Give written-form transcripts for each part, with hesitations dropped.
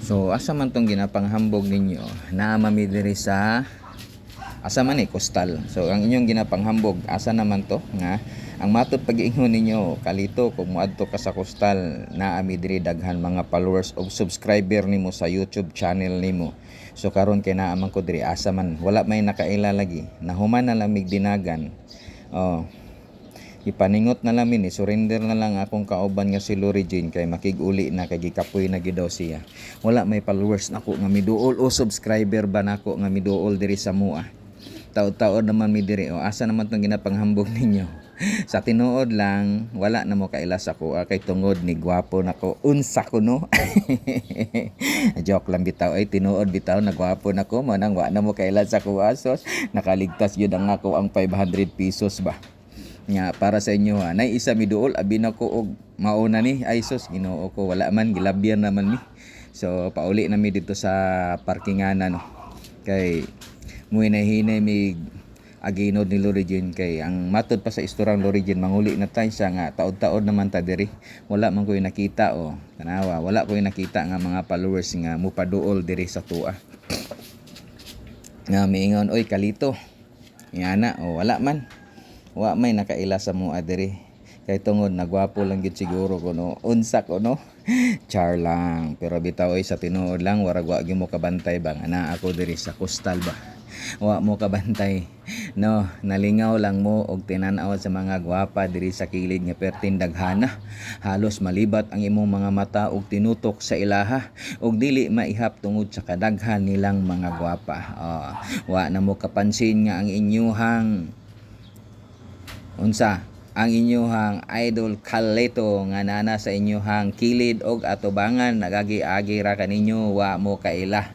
So asa man tong ginapanghambog ninyo na mami diri sa asa man coastal. So ang inyong ginapanghambog asa naman to nga ang matud pag-iingon ninyo kalito kung moadto ka sa coastal na ami diri daghan mga followers o subscriber nimo sa YouTube channel nimo. So karon kay naa man ko diri asa man wala may nakaila lagi nahuman na lamig dinagan. Oh, ipaningot na lang ni surrender na lang akong kauban nga si Lori Jane kay makig-uli na kay gikapoy na gid daw siya. Wala may followers nako nga miduol o subscriber ba nako nga miduol diri sa mua. Taod-taod naman mi diri o asa naman tong ginapanghambog ninyo. Sa tinuod lang wala na mo kaila sa ko kay tungod ni gwapo nako unsa ko no. Joke lang bitaw ay tinuod bitaw na gwapo nako mo nang wa na mo kaila sa ko asos nakaligtas gyud ang ako ang 500 pesos ba nga para sa inyo ha. Nay isa miduol abi na ko og mauna ni ay sus Ginoo ko wala man gilabyan naman mi. So pauli na mi dito sa parkinganan no. Kay muhinay-hinay mi aginod ni Lori Jane kay ang matod pa sa istorang Lori Jane manguli na tayo siya nga taod-taod naman ta diri. Wala man ko nakita o tanawa wala ko nakita nga mga followers nga mupaduol diri sa tuwa. Nga miingon oy kalito. Yana o wala man. Wa may nakaila sa mua diri kay tungod nagwapo lang gid siguro kuno unsa ko no. Char lang pero bitaw ay sa tinuod lang warag wa gyud mo kabantay ba nga naa ako diri sa coastal ba wa mo kabantay no nalingaw lang mo og tinan-aw sa mga gwapa diri sa kilid nga pertin daghana halos malibat ang imong mga mata og tinutok sa ilaha og dili maihap tungod sa kadaghan nilang mga gwapa. Wa na mo kapansin nga ang inyuhang unsa ang inyuhang idol Kalito nga nana sa inyuhang kilid og atubangan nagagi-agi ra kaninyo wa mo kaila.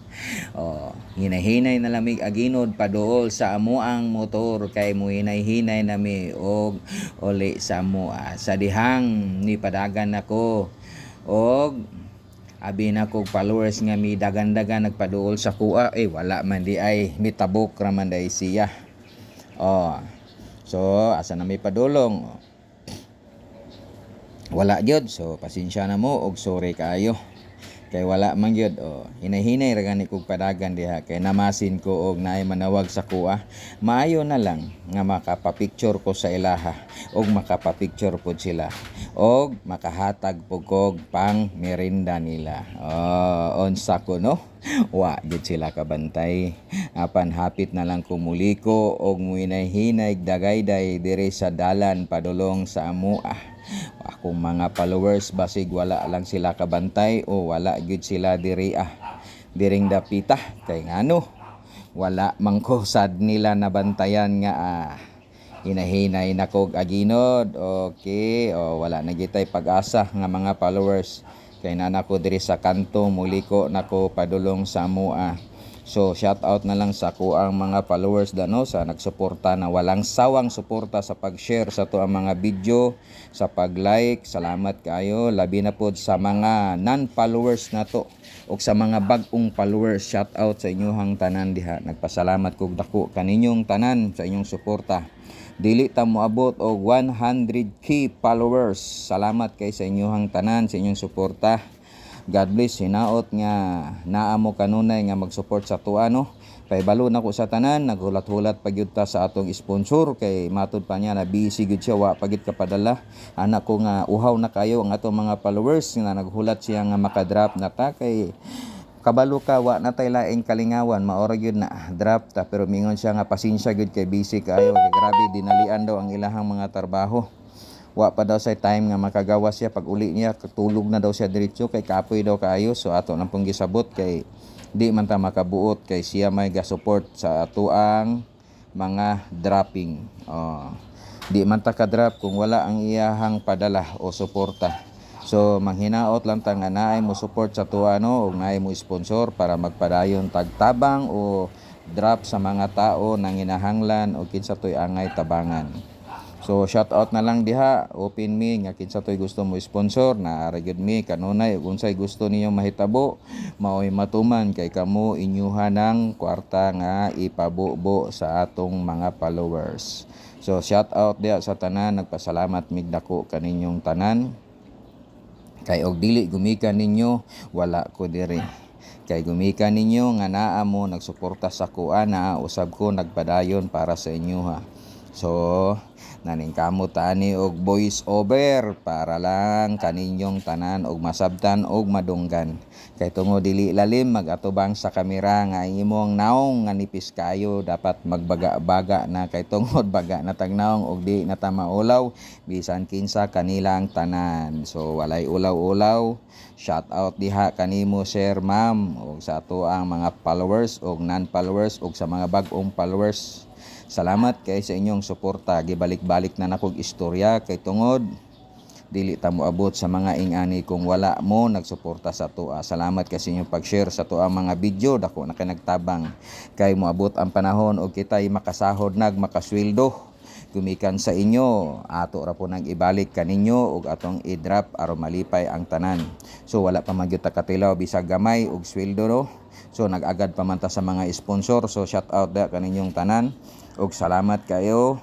Hinahinay na lamig aginod paduol sa amuang motor kay muhinay-hinay nami og uli sa mua sa dihang ni padagan nako og abi na kog followers nga mi dagan-dagan nagpaduol sa kuha wala man di ay mitabok ra man dai siya. So, asa na may padulong? Wala gyud. So, pasensya na mo og sorry kaayo. Kay wala man gyud. Hinay-hinay ra gani kog padagan diha kay namasin ko og naay manawag sa kuha. Maayo na lang nga makapapicture ko sa ilaha og makapapicture pod sila og makahatag pug kog pang merinda nila. Unsa ko no? Wa gid sila kabantay. Apan hapit na lang kumuliko og muhinay-hinay dagayday diri sa dalan padulong sa amua. Akong mga followers basig wala lang sila kabantay o wala gid sila diri diring dapita kay ngano wala man ko sad nila nabantayan nga hinahinay na kog aginod. Okay, wala na gitay pag-asa nga mga followers kay nanako diri sa kanto muliko nako padulong sa amua. So shout out na lang sa kuang mga followers dano sa nagsuporta na walang sawang suporta sa pag-share sa to ang mga video, sa pag-like. Salamat kayo labi na pod sa mga non-followers nato ug sa mga bag-ong followers. Shout out sa inyong tanan diha. Nagpasalamat kog dako kaninyong tanan sa inyong suporta. Dili ta moabot og 100k followers. Salamat kay sa inyong tanan sa inyong suporta. God bless. Hinaot nga naa mo kanunay nga mag-support sa tuwa no. Paibalo na ko sa tanan naghulat-hulat pagyud ta sa atong sponsor kay matud pa niya na busy gud siya wa pagit kapadala. Anak ko nga uhaw na kayo ang atong mga followers nga naghulat siya nga makadrop na ta kay kabalo ka wa na tay laing kalingawan maora gyud na drop ta pero mingon siya nga pasensya gyud kay busy kaayo kay grabe dinalian daw ang ilahang mga trabaho. Wa pa daw sa time nga makagawa siya pag uli niya katulog na daw siya diretso kay kapoy daw kaayo. So ato nang pong gisabot kay di man ta makabuot kay siya may ga-support sa atuang mga dropping. Di man ta ka-drop kung wala ang iyahang padala o suporta. So manghinaot lang ta nga naay mo support sa tuwa no ug naay mo sponsor para magpadayon tagtabang o drop sa mga tao nang hinahanglan o kinsa toy angay tabangan. So shout out na lang diha, open me nga kinsa toy gusto mo sponsor na gyud mi kanunay ug unsay gusto niyo mahitabo maoy matuman kay kamo inyuhan ng kwarta nga ipabubo sa atong mga followers. So shout out diha sa tanan, nagpasalamat mig dako kaninyong tanan. Kay og dili gumikan ninyo wala ko diri. Kay gumikan ninyo nga naa mo nagsuporta sa kuha na usab ko nagpadayon para sa inyo ha. So naningkamot ani og voice over para lang kaninyong tanan og masabtan og madunggan. Kay tungod dili lalim magatubang sa kamera nga imong naong nga nipis kayo dapat magbaga-baga na kay tungod baga na tagnaong og di na ta maulaw bisan kinsa kanila ang tanan. So walay ulaw-ulaw. Shout out diha kanimo sir ma'am ug sa ato ang mga followers ug non-followers ug sa mga bag-ong followers. Salamat kay sa inyong suporta. Gibalik-balik na nakog istorya kay tungod dili ta moabot sa mga ingani kung wala mo nagsuporta sa ato. Salamat kay sa inyong pag-share sa ato ang mga video dako na kay nagtabang kay moabot ang panahon og kitay makasahod makasweldo gumikan sa inyo, ato ra po nang ibalik kaninyo ug atong i-drop aron malipay ang tanan. So wala pa man gyud ta katilaw bisag gamay ug sweldo no. So nag-agad pa man ta sa mga sponsor. So shout out da kaninyong tanan ug salamat kayo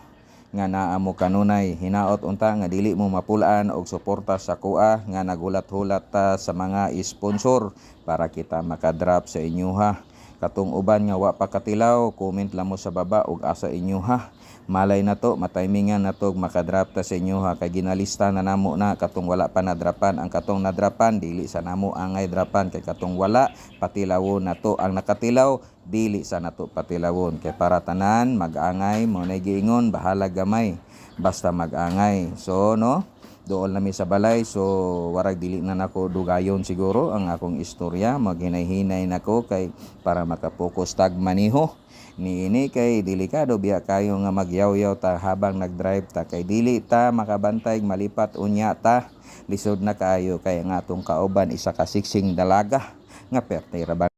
nga naa mo kanunay hinaot unta nga dili mo mapulaan og suporta sa kuha nga nagulat-hulat ta sa mga sponsor para kita makadrop sa inyo ha. Katong uban nga wa pa katilaw, comment lang mo sa baba ug asa inyo ha. Malay na to, matimingan na to makadrop ta sa inyo ha. Kay ginalista na namo na katong wala pa nadrapan. Ang katong nadrapan dili sa namo angay drapan. Kay katong wala patilawon na to. Ang nakatilaw dili sa nato patilawon. Kay para tanan mag-angay mo na giingon bahala gamay basta mag-angay. So no, doon nami sa balay. So warag dili na nako dugayon siguro ang akong istorya. Maghinay-hinay nako kay para makapokus tag maniho. Niini kay delikado biya kayo nga magyaw-yaw ta habang nagdrive ta kay dili ta makabantay malipat unya ta lisod na kayo kay nga atong kauban isa ka siksing dalaga nga pertira